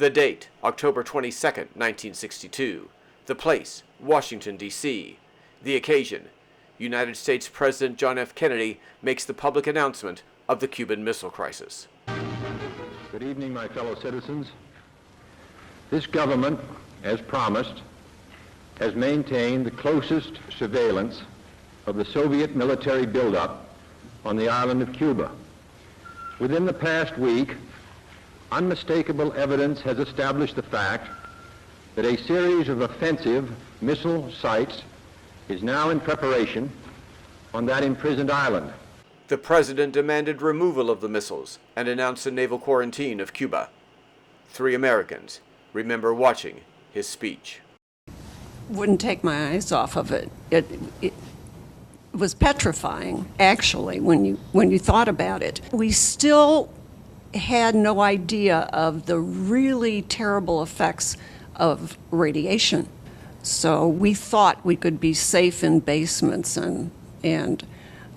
The date, October 22, 1962. The place, Washington, D.C. The occasion, United States President John F. Kennedy makes the public announcement of the Cuban Missile Crisis. Good evening, my fellow citizens. This government, as promised, has maintained the closest surveillance of the Soviet military buildup on the island of Cuba. Within the past week, unmistakable evidence has established the fact that a series of offensive missile sites is now in preparation on that imprisoned island. The president demanded removal of the missiles and announced a naval quarantine of Cuba. 3 Americans remember watching his speech. Wouldn't take my eyes off of it. It was petrifying, actually, when you thought about it. We still had no idea of the really terrible effects of radiation. So we thought we could be safe in basements, and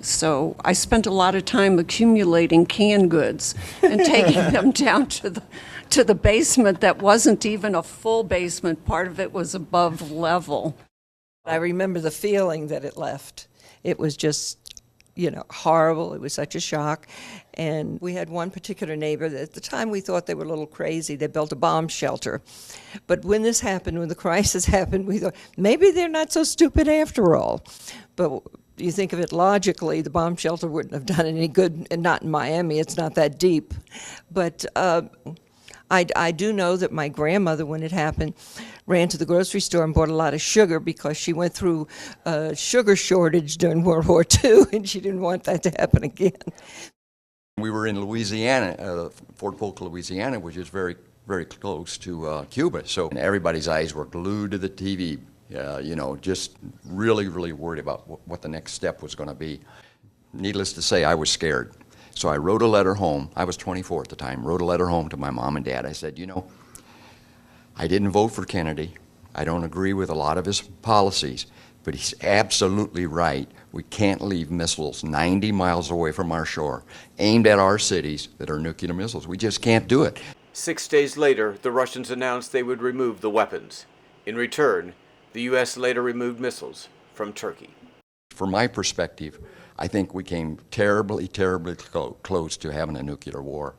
so I spent a lot of time accumulating canned goods and taking them down to the basement that wasn't even a full basement. Part of it was above level. I remember the feeling that it left. It was just, horrible. It was such a shock. And we had one particular neighbor that at the time we thought they were a little crazy. They built a bomb shelter. But when this happened, when the crisis happened, we thought, maybe they're not so stupid after all. But you think of it logically, the bomb shelter wouldn't have done any good, and not in Miami. It's not that deep. But I do know that my grandmother, when it happened, ran to the grocery store and bought a lot of sugar because she went through a sugar shortage during World War II, and she didn't want that to happen again. We were in Louisiana, Fort Polk, Louisiana, which is very, very close to Cuba. So everybody's eyes were glued to the TV, just really, really worried about what the next step was going to be. Needless to say, I was scared. So I wrote a letter home. I was 24 at the time. Wrote a letter home to my mom and dad. I said, I didn't vote for Kennedy. I don't agree with a lot of his policies, but he's absolutely right. We can't leave missiles 90 miles away from our shore, aimed at our cities that are nuclear missiles. We just can't do it. 6 days later, the Russians announced they would remove the weapons. In return, the U.S. later removed missiles from Turkey. From my perspective, I think we came terribly, terribly close to having a nuclear war.